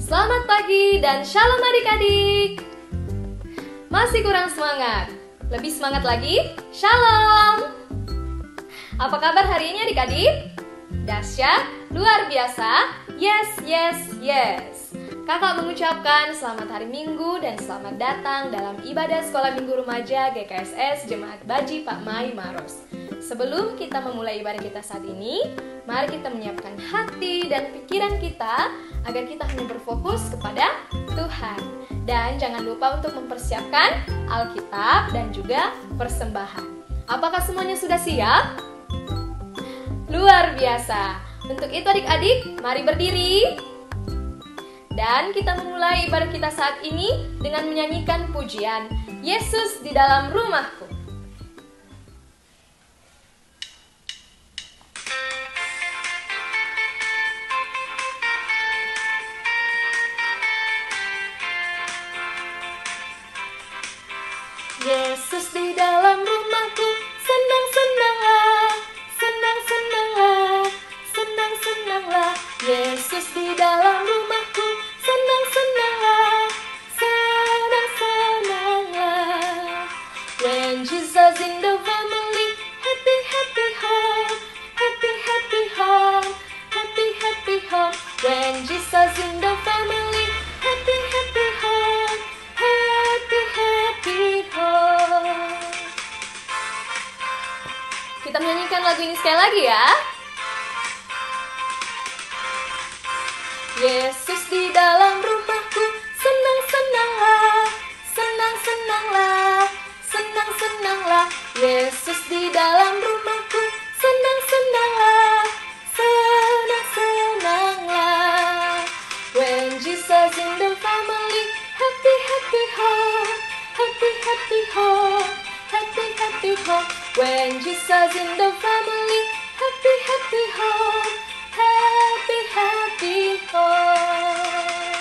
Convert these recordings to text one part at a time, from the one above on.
Selamat pagi dan shalom adik-adik. Masih kurang semangat? Lebih semangat lagi? Shalom. Apa kabar hari ini adik-adik? Dahsyat, luar biasa. Yes, yes, yes. Kakak mengucapkan selamat hari Minggu dan selamat datang dalam ibadah Sekolah Minggu Remaja GKSS Jemaat Baji Pak Mai Maros. Sebelum kita memulai ibadah kita saat ini, mari kita menyiapkan hati dan pikiran kita agar kita hanya berfokus kepada Tuhan. Dan jangan lupa untuk mempersiapkan Alkitab dan juga persembahan. Apakah semuanya sudah siap? Luar biasa. Untuk itu adik-adik, mari berdiri. Dan kita memulai ibadah kita saat ini dengan menyanyikan pujian Yesus di dalam rumahku. Yesus di dalam rumahku, senang-senanglah, senang-senanglah, senang-senanglah. Yesus di dalam rumahku, senang-senanglah, senang-senanglah. When Jesus in the family, happy, happy home, happy, happy home, happy, happy home. When Jesus in the family, happy, happy home, happy, happy home. Kita menyanyikan lagu ini sekali lagi ya. Yesus di dalam rumahku, senang-senanglah, senang-senanglah, senang-senanglah. Yesus di dalam rumahku, senang-senanglah, senang-senanglah. When Jesus in the family, happy, happy home, happy, happy home, happy, happy home. When Jesus in the family, happy, happy home, happy, happy home.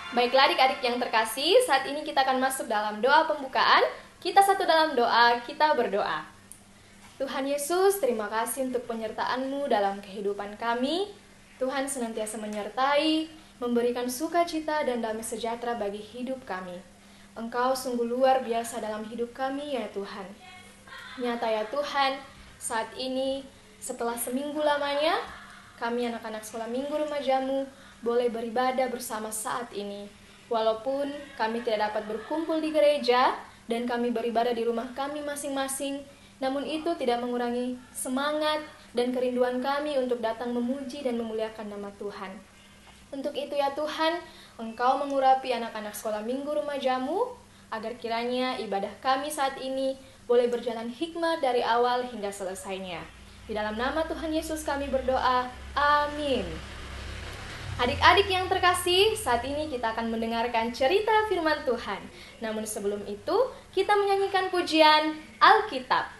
Baiklah adik-adik yang terkasih, saat ini kita akan masuk dalam doa pembukaan. Kita satu dalam doa, kita berdoa. Tuhan Yesus, terima kasih untuk penyertaan-Mu dalam kehidupan kami. Tuhan senantiasa menyertai, memberikan sukacita dan damai sejahtera bagi hidup kami. Engkau sungguh luar biasa dalam hidup kami ya Tuhan. Nyata ya Tuhan, saat ini setelah seminggu lamanya, kami anak-anak sekolah minggu remajamu boleh beribadah bersama saat ini. Walaupun kami tidak dapat berkumpul di gereja dan kami beribadah di rumah kami masing-masing, namun itu tidak mengurangi semangat dan kerinduan kami untuk datang memuji dan memuliakan nama Tuhan. Untuk itu ya Tuhan, Engkau mengurapi anak-anak sekolah minggu remajamu, agar kiranya ibadah kami saat ini boleh berjalan hikmat dari awal hingga selesainya. Di dalam nama Tuhan Yesus kami berdoa, amin. Adik-adik yang terkasih, saat ini kita akan mendengarkan cerita firman Tuhan. Namun sebelum itu, kita menyanyikan pujian Alkitab.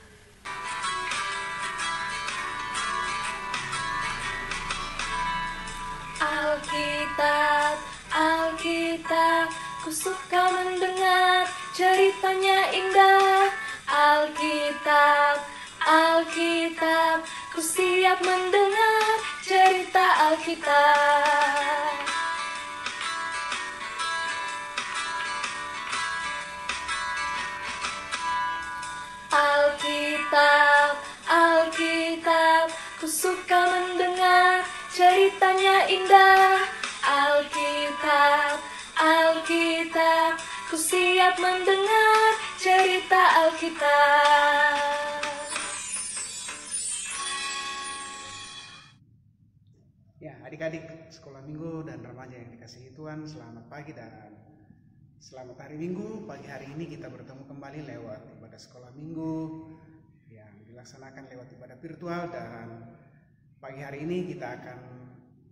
Alkitab, Alkitab, ku suka mendengar ceritanya indah. Alkitab, Alkitab, ku siap mendengar cerita Alkitab. Alkitab, Alkitab, ku suka mendengar ceritanya indah. Alkitab, Alkitab, ku siap mendengar cerita Alkitab. Ya, adik-adik sekolah minggu dan remaja yang dikasihi Tuhan, selamat pagi dan selamat hari Minggu. Pagi hari ini kita bertemu kembali lewat ibadah sekolah minggu yang dilaksanakan lewat ibadah virtual, dan pagi hari ini kita akan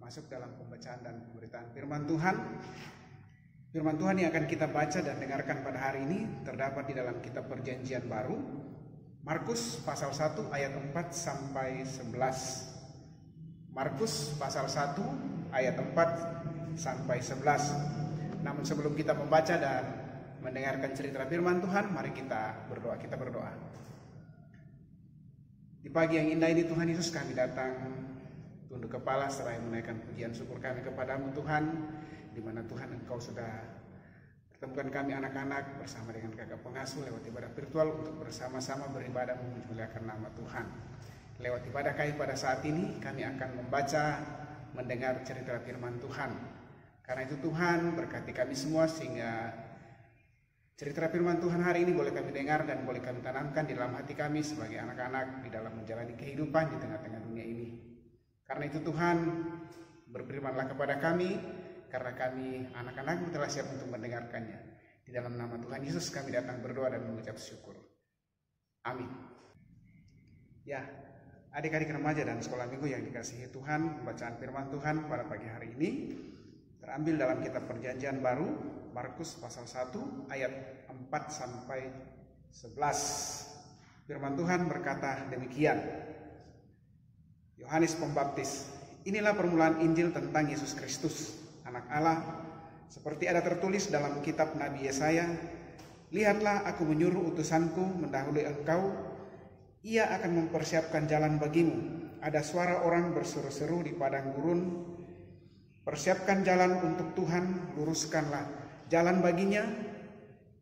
masuk dalam pembacaan dan pemberitaan firman Tuhan. Firman Tuhan yang akan kita baca dan dengarkan pada hari ini terdapat di dalam kitab Perjanjian Baru, Markus pasal 1 ayat 4 sampai 11. Markus pasal 1 ayat 4 sampai 11. Namun sebelum kita membaca dan mendengarkan cerita firman Tuhan, mari kita berdoa. Kita berdoa. Di pagi yang indah ini Tuhan Yesus, kami datang tunduk kepala seraya menaikkan pujian syukur kami kepadamu Tuhan, di mana Tuhan Engkau sudah pertemukan kami anak-anak bersama dengan kakak pengasuh lewat ibadah virtual untuk bersama-sama beribadah memuliakan nama Tuhan. Lewat ibadah kami pada saat ini, kami akan membaca, mendengar cerita firman Tuhan. Karena itu Tuhan berkati kami semua sehingga cerita firman Tuhan hari ini boleh kami dengar dan boleh kami tanamkan di dalam hati kami sebagai anak-anak di dalam menjalani kehidupan di tengah-tengah dunia ini. Karena itu Tuhan, berfirmanlah kepada kami, karena kami anak-anak telah siap untuk mendengarkannya. Di dalam nama Tuhan Yesus kami datang berdoa dan mengucap syukur. Amin. Ya, adik-adik remaja dan sekolah minggu yang dikasihi Tuhan, pembacaan firman Tuhan pada pagi hari ini terambil dalam kitab Perjanjian Baru, Markus pasal 1 ayat 4 sampai 11. Firman Tuhan berkata demikian. Yohanes Pembaptis, inilah permulaan Injil tentang Yesus Kristus, Anak Allah, seperti ada tertulis dalam kitab Nabi Yesaya, lihatlah aku menyuruh utusanku mendahului engkau, ia akan mempersiapkan jalan bagimu. Ada suara orang berseru-seru di padang gurun, persiapkan jalan untuk Tuhan, luruskanlah jalan baginya.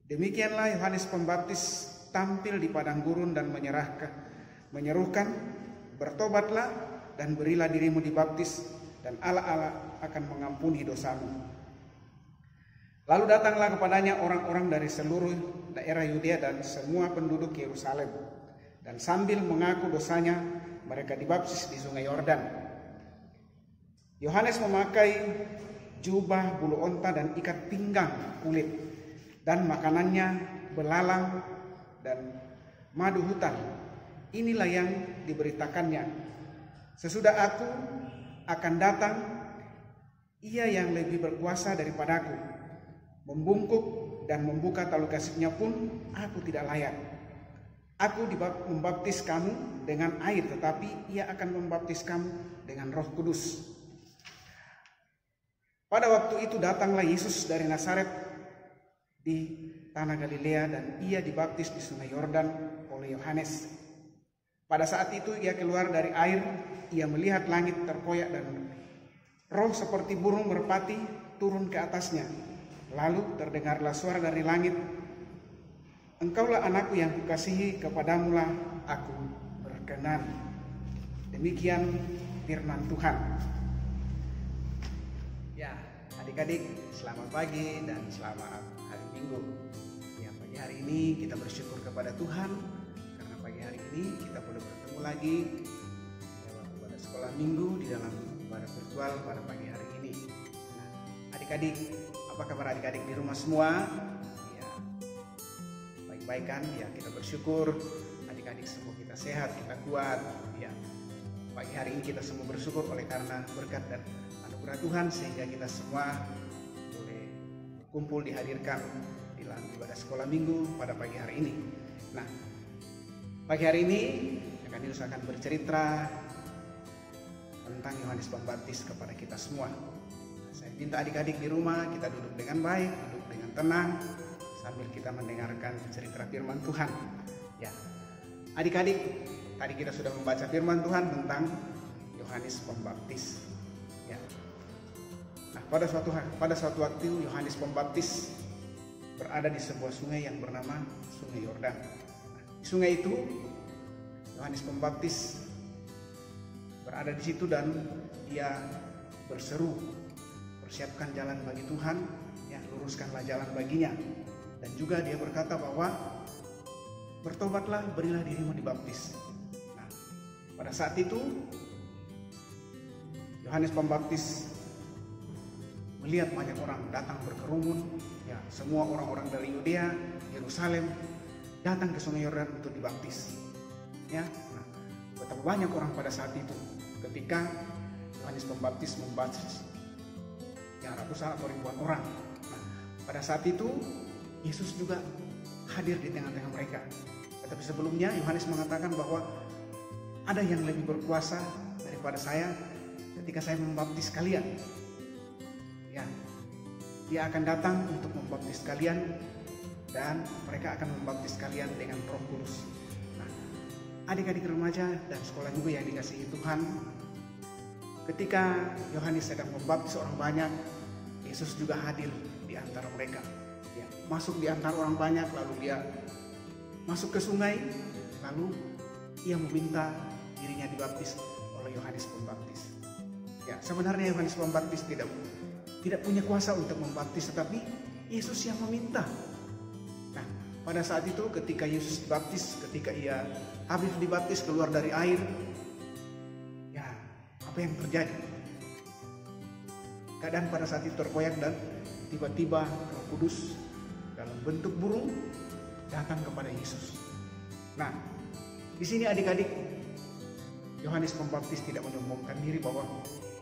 Demikianlah Yohanes Pembaptis tampil di padang gurun dan menyerukan, bertobatlah dan berilah dirimu dibaptis, dan Allah akan mengampuni dosamu. Lalu datanglah kepadanya orang-orang dari seluruh daerah Yudea dan semua penduduk Yerusalem, dan sambil mengaku dosanya mereka dibaptis di sungai Yordan. Yohanes memakai jubah bulu onta dan ikat pinggang kulit, dan makanannya belalang dan madu hutan. Inilah yang diberitakannya, sesudah aku akan datang, ia yang lebih berkuasa daripadaku, membungkuk dan membuka tali kasutnya pun aku tidak layak. Aku membaptis kamu dengan air, tetapi ia akan membaptis kamu dengan Roh Kudus. Pada waktu itu datanglah Yesus dari Nazaret di tanah Galilea, dan ia dibaptis di sungai Yordan oleh Yohanes. Pada saat itu ia keluar dari air, ia melihat langit terkoyak dan roh seperti burung merpati turun ke atasnya. Lalu terdengarlah suara dari langit, engkaulah anakku yang kukasihi, kepadamulah aku berkenan. Demikian firman Tuhan. Ya, adik-adik, selamat pagi dan selamat hari Minggu. Ya, pagi hari ini kita bersyukur kepada Tuhan karena pagi hari ini kita boleh bertemu lagi pada sekolah minggu di dalam ibadah virtual pada pagi hari ini. Nah, adik-adik, apa kabar adik-adik di rumah semua? Ya, baik-baik kan? Ya, kita bersyukur adik-adik semua kita sehat, kita kuat. Ya, pagi hari ini kita semua bersyukur oleh karena berkat dan anugerah Tuhan sehingga kita semua boleh berkumpul dihadirkan di dalam ibadah sekolah minggu pada pagi hari ini. Nah, pagi hari ini Yesus akan bercerita tentang Yohanes Pembaptis kepada kita semua. Saya minta adik-adik di rumah kita duduk dengan baik, duduk dengan tenang sambil kita mendengarkan cerita firman Tuhan. Ya, adik-adik, tadi kita sudah membaca firman Tuhan tentang Yohanes Pembaptis. Ya. Nah, pada suatu waktu Yohanes Pembaptis berada di sebuah sungai yang bernama Sungai Yordan. Nah, di sungai itu Yohanes Pembaptis berada di situ dan dia berseru, persiapkan jalan bagi Tuhan, ya, luruskanlah jalan baginya. Dan juga dia berkata bahwa bertobatlah, berilah dirimu dibaptis. Nah, pada saat itu Yohanes Pembaptis melihat banyak orang datang berkerumun, ya, semua orang-orang dari Yudea, Yerusalem datang ke Sungai Yordan untuk dibaptis. Ya, nah, betapa banyak orang pada saat itu ketika Yohanes Pembaptis membaptis yang ratusan atau ribuan orang. Nah, pada saat itu Yesus juga hadir di tengah-tengah mereka. Tetapi sebelumnya Yohanes mengatakan bahwa ada yang lebih berkuasa daripada saya ketika saya membaptis kalian. Ya, dia akan datang untuk membaptis kalian dan mereka akan membaptis kalian dengan Roh Kudus. Nah, adik-adik remaja dan sekolah minggu yang dikasihi Tuhan, ketika Yohanes sedang membaptis orang banyak, Yesus juga hadir di antara mereka. Ya, masuk di antara orang banyak, lalu dia masuk ke sungai, lalu ia meminta dirinya dibaptis oleh Yohanes Pembaptis. Ya, sebenarnya Yohanes Pembaptis tidak punya kuasa untuk membaptis, tetapi Yesus yang meminta. Nah, pada saat itu ketika Yesus dibaptis, ketika ia habis dibaptis keluar dari air, ya, apa yang terjadi? Keadaan pada saat itu terkoyak dan tiba-tiba Roh Kudus dalam bentuk burung datang kepada Yesus. Nah, di sini adik-adik, Yohanes Pembaptis tidak menyombongkan diri bahwa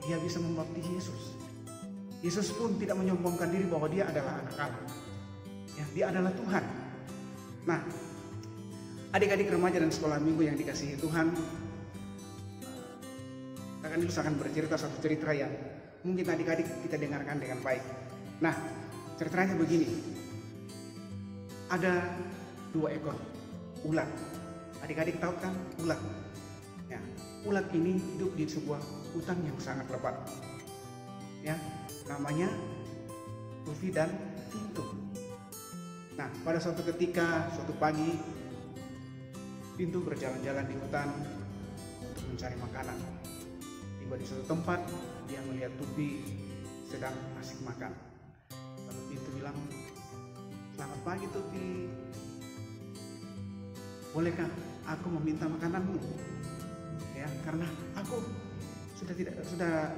dia bisa membaptis Yesus. Yesus pun tidak menyombongkan diri bahwa dia adalah anak Allah. Ya, dia adalah Tuhan. Nah, adik-adik remaja dan sekolah minggu yang dikasihi Tuhan, Kakak Nilus akan bercerita satu cerita yang mungkin adik-adik kita dengarkan dengan baik. Nah, ceritanya begini. Ada 2 ekor ulat. Adik-adik tahu kan ulat? Ya, ulat ini hidup di sebuah hutan yang sangat lebat. Ya, namanya Tufi dan Pintu. Nah, pada suatu ketika, suatu pagi, Pintu berjalan-jalan di hutan untuk mencari makanan. Tiba di suatu tempat, dia melihat Tufi sedang asik makan. Lalu Pintu bilang, "Selamat pagi Tufi, bolehkah aku meminta makananmu? Ya, karena aku sudah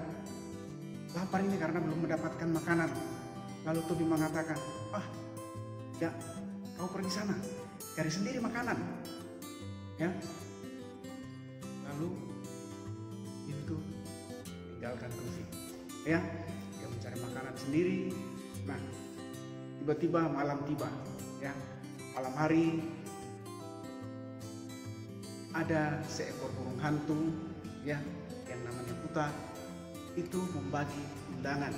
lapar ini karena belum mendapatkan makanan." Lalu Tufi mengatakan, "Ya, kau pergi sana, cari sendiri makanan." Ya, lalu Pintu tinggalkan Tufi. Ya, dia mencari makanan sendiri. Nah, tiba-tiba malam tiba. Ya, malam hari ada seekor burung hantu, ya, yang namanya Puta, itu membagi undangan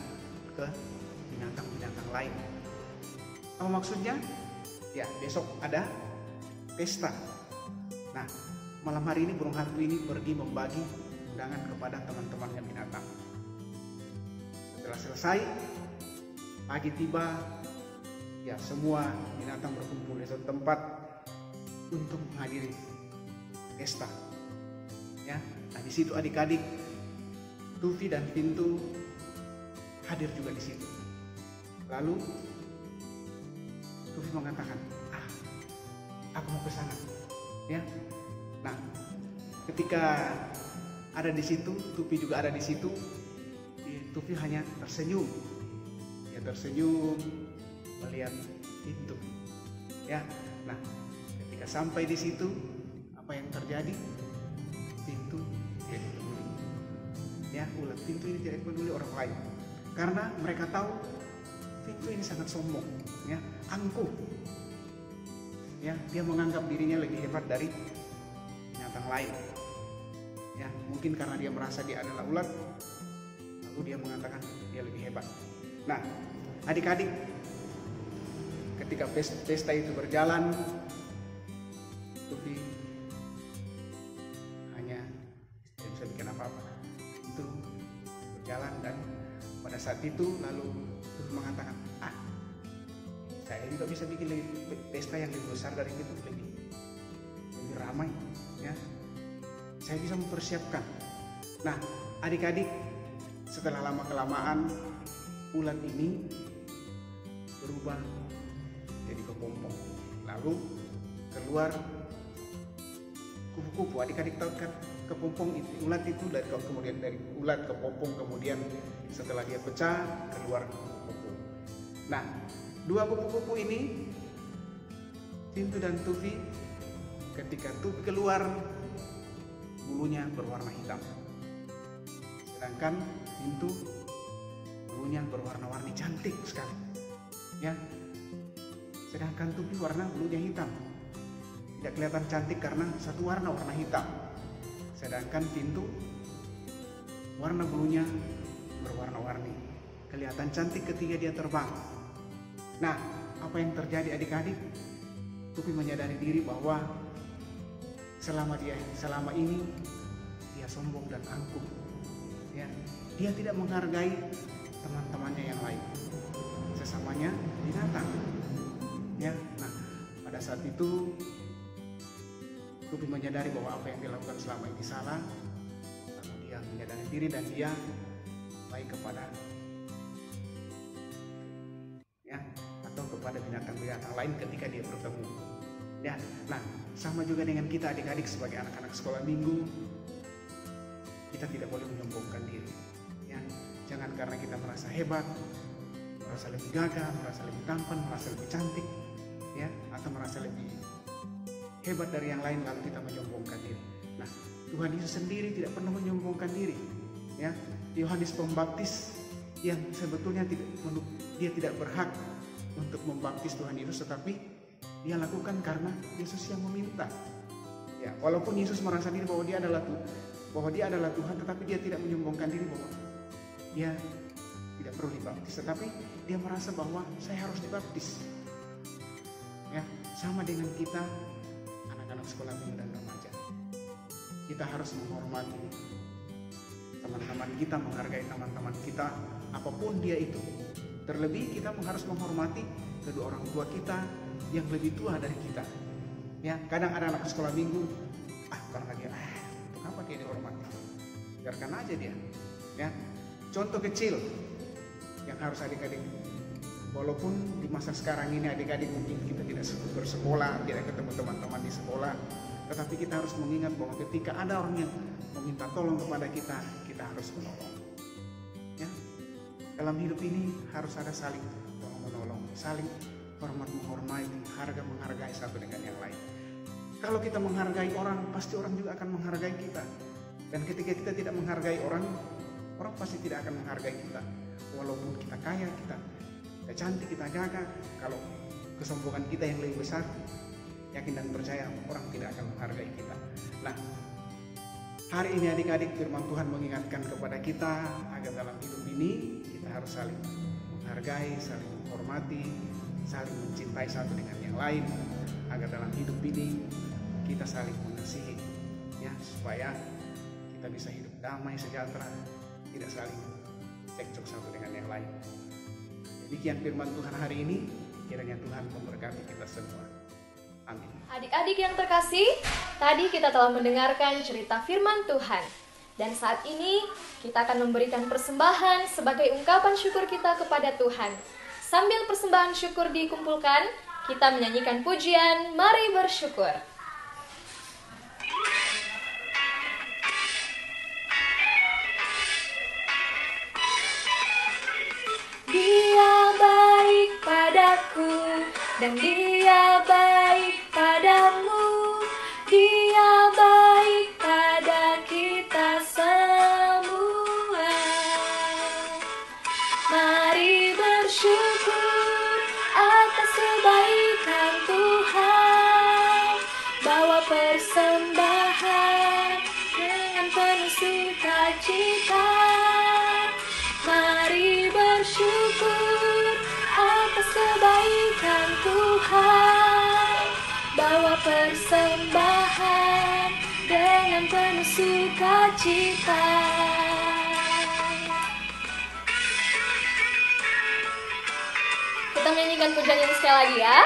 ke binatang-binatang lain. Apa maksudnya? Ya, besok ada pesta. Nah, malam hari ini burung hantu ini pergi membagi undangan kepada teman-temannya binatang. Setelah selesai, pagi tiba, ya, semua binatang berkumpul di satu tempat untuk menghadiri pesta. Ya, nah di situ adik-adik Tufi dan Pintu hadir juga di situ. Lalu Tufi mengatakan, aku mau ke sana. Ya, nah ketika ada di situ, Tufi juga ada di situ. Tufi hanya tersenyum. Ya, tersenyum melihat Pintu. Ya, nah ketika sampai di situ, apa yang terjadi? Pintu tidak peduli. Ya, ulat Pintu ini tidak peduli orang lain, karena mereka tahu Pintu ini sangat sombong, ya, angkuh. Ya, dia menganggap dirinya lebih hebat dari binatang lain. Ya, mungkin karena dia merasa dia adalah ulat, lalu dia mengatakan dia lebih hebat. Nah, adik-adik, ketika pesta itu berjalan, Tufi hanya tidak bisa bikin apa-apa. Itu berjalan, dan pada saat itu lalu Tufi mengatakan, saya juga bisa bikin pesta yang lebih besar dari itu, lebih ramai. Ya, saya bisa mempersiapkan. Nah, adik-adik, setelah lama-kelamaan ulat ini berubah jadi kepompong, lalu keluar kupu-kupu. Adik-adik tahu kan kepompong itu, ulat itu kemudian dari ulat ke pompong, kemudian setelah dia pecah keluar kupu-kupu. Nah, 2 kupu-kupu ini, Pintu dan Tufi, ketika Tufi keluar, bulunya berwarna hitam, sedangkan Pintu bulunya berwarna-warni cantik sekali. Ya, sedangkan Tufi bulunya hitam, tidak kelihatan cantik karena satu warna hitam. Sedangkan Pintu warna bulunya berwarna-warni, kelihatan cantik ketika dia terbang. Nah, apa yang terjadi adik-adik? Tufi menyadari diri bahwa selama ini dia sombong dan angkuh, ya. Dia tidak menghargai teman-temannya yang lain, sesamanya binatang, ya. Nah, pada saat itu Ruby menyadari bahwa apa yang dilakukan selama ini salah, lalu dia menyadari diri dan dia baik kepada atau kepada binatang-binatang lain ketika dia bertemu. Ya, nah sama juga dengan kita adik-adik sebagai anak-anak sekolah minggu, kita tidak boleh menyombongkan diri. Ya, jangan karena kita merasa hebat, merasa lebih gagah, merasa lebih tampan, merasa lebih cantik, ya, atau merasa lebih hebat dari yang lain lalu kita menyombongkan diri. Nah, Tuhan Yesus sendiri tidak pernah menyombongkan diri. Ya, Yohanes Pembaptis yang sebetulnya dia tidak berhak untuk membaptis Tuhan Yesus, tetapi dia lakukan karena Yesus yang meminta. Ya, walaupun Yesus merasa diri bahwa dia adalah Tuhan, tetapi dia tidak menyombongkan diri bahwa dia tidak perlu dibaptis, tetapi dia merasa bahwa saya harus dibaptis. Ya, sama dengan kita anak-anak sekolah minggu dan remaja. Kita harus menghormati teman-teman kita, menghargai teman-teman kita apapun dia itu. Terlebih kita harus menghormati kedua orang tua kita yang lebih tua dari kita. Ya, kadang ada anak sekolah minggu, karena dia, untuk apa dia dihormati? Biarkan aja dia. Ya, contoh kecil yang harus adik-adik, walaupun di masa sekarang ini adik-adik mungkin kita tidak bersekolah, tidak ketemu teman-teman di sekolah, tetapi kita harus mengingat bahwa ketika ada orang yang meminta tolong kepada kita, kita harus menolong. Ya, dalam hidup ini harus ada saling tolong-menolong, saling hormat-menghormati, menghargai satu dengan yang lain. Kalau kita menghargai orang, pasti orang juga akan menghargai kita. Dan ketika kita tidak menghargai orang pasti tidak akan menghargai kita. Walaupun kita kaya, kita cantik, kita gagah, kalau kesombongan kita yang lebih besar, yakin dan percaya orang tidak akan menghargai kita. Nah, hari ini adik-adik firman Tuhan mengingatkan kepada kita agar dalam hidup ini kita harus saling menghargai, saling menghormati, saling mencintai satu dengan yang lain, agar dalam hidup ini kita saling mengasihi, ya, supaya kita bisa hidup damai sejahtera, tidak saling cekcok satu dengan yang lain. Demikian firman Tuhan hari ini, kiranya Tuhan memberkati kita semua. Amin. Adik-adik yang terkasih, tadi kita telah mendengarkan cerita firman Tuhan. Dan saat ini kita akan memberikan persembahan sebagai ungkapan syukur kita kepada Tuhan. Sambil persembahan syukur dikumpulkan, kita menyanyikan pujian Mari Bersyukur. Dia baik padaku dan Dia baik padamu. Dia baik pada kita semua. Mari bersyukur atas kebaikan Tuhan. Bawa persembahan dengan penuh sukacita. Mari bersyukur atas kebaikan Tuhan. Bawa persembahan dengan penuh sukacita. Kita menyanyikan pujian ini sekali lagi ya.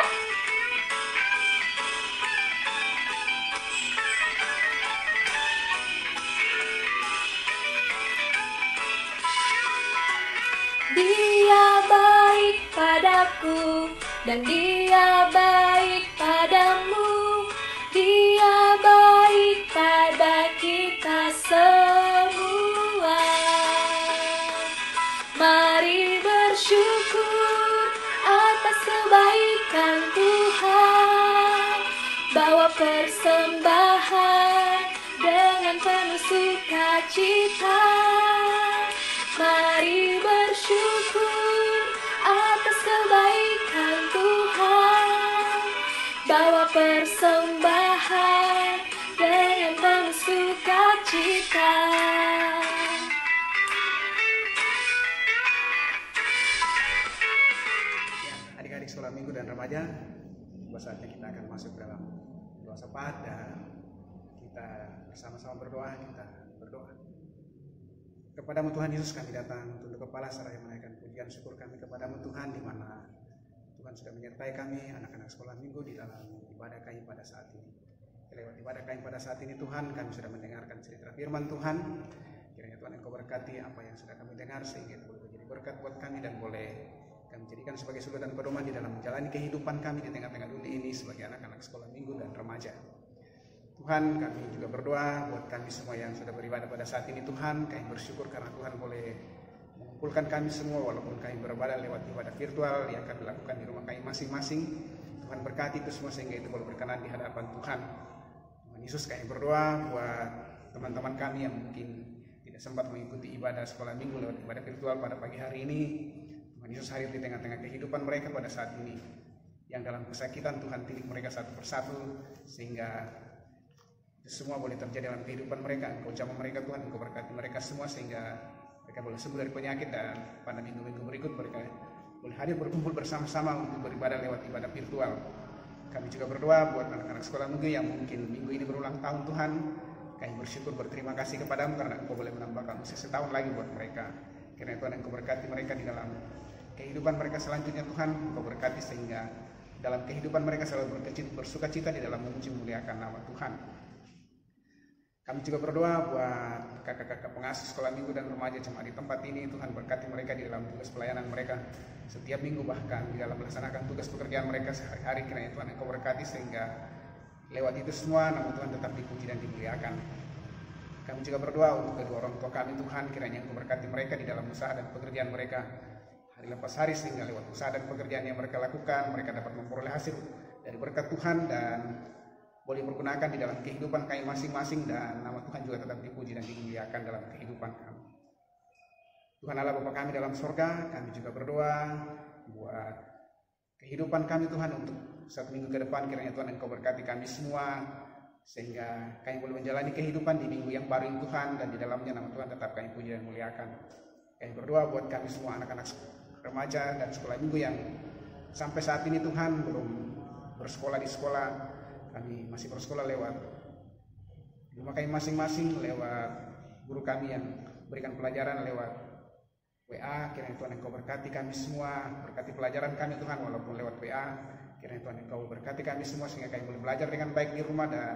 Dia baik padaku dan Dia baik padamu. Dia baik pada kita semua. Mari bersyukur atas kebaikan Tuhan. Bawa persembahan dengan penuh sukacita. Mari bersyukur atas kebaikan Tuhan. Bawa persembahan dengan penuh sukacita. Ya, adik-adik sekolah minggu dan remaja, saatnya kita akan masuk dalam doa syafaat dan Kita bersama-sama berdoa, kita berdoa. Kepadamu Tuhan Yesus kami datang, tunduk kepala seraya menaikkan pujian syukur kami kepadamu Tuhan, di mana Tuhan sudah menyertai kami anak-anak sekolah minggu di dalam ibadah kami pada saat ini. Lewat ibadah kami pada saat ini Tuhan, kami sudah mendengarkan cerita firman Tuhan. Kiranya Tuhan Engkau berkati apa yang sudah kami dengar, sehingga itu boleh menjadi berkat buat kami dan boleh kami jadikan sebagai suluh dan pedoman di dalam menjalani kehidupan kami di tengah-tengah dunia ini sebagai anak-anak sekolah minggu dan remaja. Tuhan, kami juga berdoa buat kami semua yang sudah beribadah pada saat ini Tuhan. Kami bersyukur karena Tuhan boleh mengumpulkan kami semua walaupun kami beribadah lewat ibadah virtual yang kami lakukan di rumah kami masing-masing. Tuhan berkati itu semua sehingga itu boleh berkenan di hadapan Tuhan. Tuhan Yesus, kami berdoa buat teman-teman kami yang mungkin tidak sempat mengikuti ibadah sekolah minggu lewat ibadah virtual pada pagi hari ini. Tuhan Yesus hadir di tengah-tengah kehidupan mereka pada saat ini. Yang dalam kesakitan Tuhan tilik mereka satu persatu sehingga itu semua boleh terjadi dalam kehidupan mereka. Engkau jamah mereka Tuhan, Engkau berkati mereka semua sehingga mereka boleh sembuh dari penyakit, dan pada minggu-minggu berikut mereka boleh hadir berkumpul bersama-sama untuk beribadah lewat ibadah virtual. Kami juga berdoa buat anak-anak sekolah minggu yang mungkin minggu ini berulang tahun Tuhan. Kami bersyukur berterima kasih kepadamu karena Engkau boleh menambahkan usia setahun lagi buat mereka. Kiranya Tuhan Engkau berkati mereka di dalam kehidupan mereka selanjutnya Tuhan. Engkau berkati sehingga dalam kehidupan mereka selalu bersuka cita di dalam memuji memuliakan nama Tuhan. Kami juga berdoa buat kakak-kakak pengasuh sekolah minggu dan remaja jemaat di tempat ini. Tuhan berkati mereka di dalam tugas pelayanan mereka setiap minggu, bahkan di dalam melaksanakan tugas pekerjaan mereka sehari-hari. Kiranya Tuhan Engkau berkati sehingga lewat itu semua nama Tuhan tetap dipuji dan dimuliakan. Kami juga berdoa untuk kedua orang tua kami Tuhan. Kiranya Engkau berkati mereka di dalam usaha dan pekerjaan mereka hari lepas hari, sehingga lewat usaha dan pekerjaan yang mereka lakukan mereka dapat memperoleh hasil dari berkat Tuhan dan boleh bergunakan di dalam kehidupan kami masing-masing, dan nama Tuhan juga tetap dipuji dan dimuliakan dalam kehidupan kami. Tuhan Allah Bapa kami dalam sorga, kami juga berdoa buat kehidupan kami Tuhan untuk 1 minggu ke depan. Kiranya Tuhan Engkau berkati kami semua sehingga kami boleh menjalani kehidupan di minggu yang baru ini Tuhan, dan di dalamnya nama Tuhan tetap kami puji dan muliakan. Kami berdoa buat kami semua anak-anak remaja dan sekolah minggu yang sampai saat ini Tuhan belum bersekolah di sekolah. Kami masih bersekolah lewat rumah kami masing-masing, lewat guru kami yang berikan pelajaran lewat WA. Kiranya Tuhan Engkau berkati kami semua, berkati pelajaran kami Tuhan walaupun lewat WA. Kiranya Tuhan Engkau berkati kami semua sehingga kami boleh belajar dengan baik di rumah, dan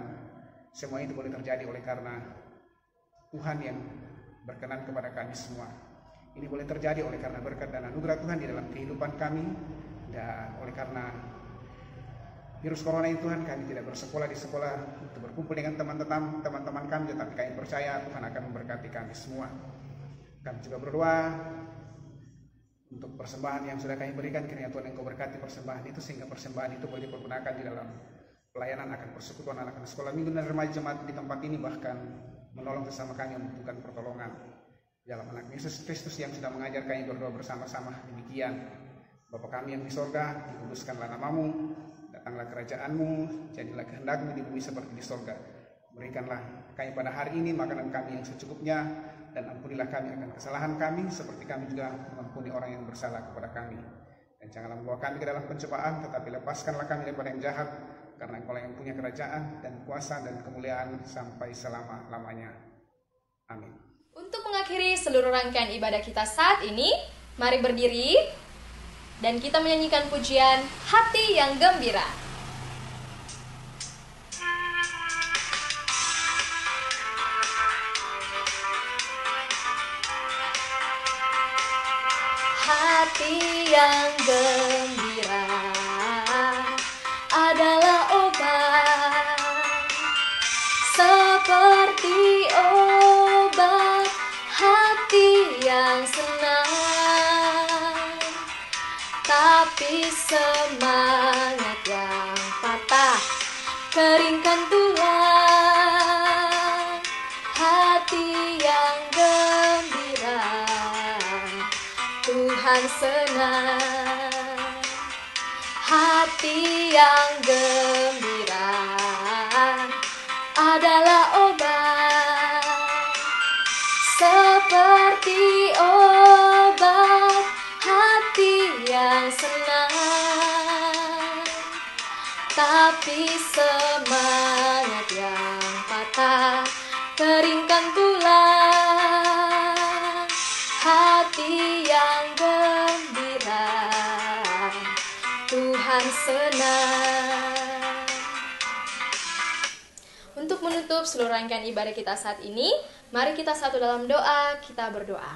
semua itu boleh terjadi oleh karena Tuhan yang berkenan kepada kami semua. Ini boleh terjadi oleh karena berkat dan anugerah Tuhan di dalam kehidupan kami, dan oleh karena virus corona ini Tuhan, kami tidak bersekolah di sekolah untuk berkumpul dengan teman-teman kami, tetapi kami percaya Tuhan akan memberkati kami semua. Kami juga berdoa untuk persembahan yang sudah kami berikan. Kiranya Tuhan Engkau berkati persembahan itu sehingga persembahan itu boleh dipergunakan di dalam pelayanan akan persekutuan anak-anak sekolah minggu dan remaja jemaat di tempat ini, bahkan menolong sesama kami yang membutuhkan pertolongan. Dalam anak Yesus Kristus yang sudah mengajar kami berdoa bersama-sama demikian. Bapa kami yang di sorga, dikuduskanlah namamu, datanglah kerajaan-Mu, jadilah kehendak-Mu di bumi seperti di sorga. Berikanlah kami pada hari ini makanan kami yang secukupnya, dan ampunilah kami akan kesalahan kami seperti kami juga mengampuni orang yang bersalah kepada kami. Dan janganlah membawa kami ke dalam pencobaan, tetapi lepaskanlah kami daripada yang jahat, karena Engkau yang punya kerajaan dan kuasa dan kemuliaan sampai selama-lamanya. Amin. Untuk mengakhiri seluruh rangkaian ibadah kita saat ini, mari berdiri dan kita menyanyikan pujian Hati yang Gembira. Hati yang gembira adalah obat, seperti obat hati yang senang. Tapi semangat yang patah keringkan Tuhan. Hati yang gembira Tuhan senang. Hati yang gembira adalah obat, seperti obat hati yang senang. Tapi semangat yang patah bantulah hati yang gembira, Tuhan senang. Untuk menutup seluruh rangkaian ibadah kita saat ini, mari kita satu dalam doa, kita berdoa.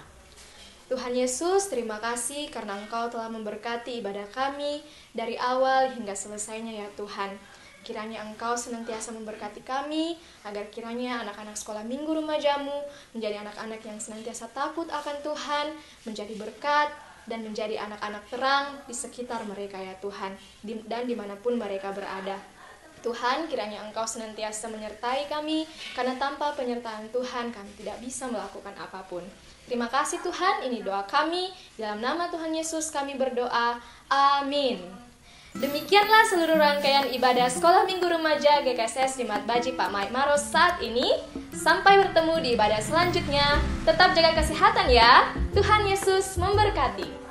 Tuhan Yesus, terima kasih karena Engkau telah memberkati ibadah kami dari awal hingga selesainya ya Tuhan. Kiranya Engkau senantiasa memberkati kami, agar kiranya anak-anak sekolah minggu Remajamu menjadi anak-anak yang senantiasa takut akan Tuhan, menjadi berkat, dan menjadi anak-anak terang di sekitar mereka ya Tuhan, dan dimanapun mereka berada. Tuhan, kiranya Engkau senantiasa menyertai kami, karena tanpa penyertaan Tuhan kami tidak bisa melakukan apapun. Terima kasih Tuhan, ini doa kami, dalam nama Tuhan Yesus kami berdoa, amin. Demikianlah seluruh rangkaian ibadah Sekolah Minggu Remaja GKSS Limat Baji Pak Maik Maros saat ini. Sampai bertemu di ibadah selanjutnya. Tetap jaga kesehatan ya. Tuhan Yesus memberkati.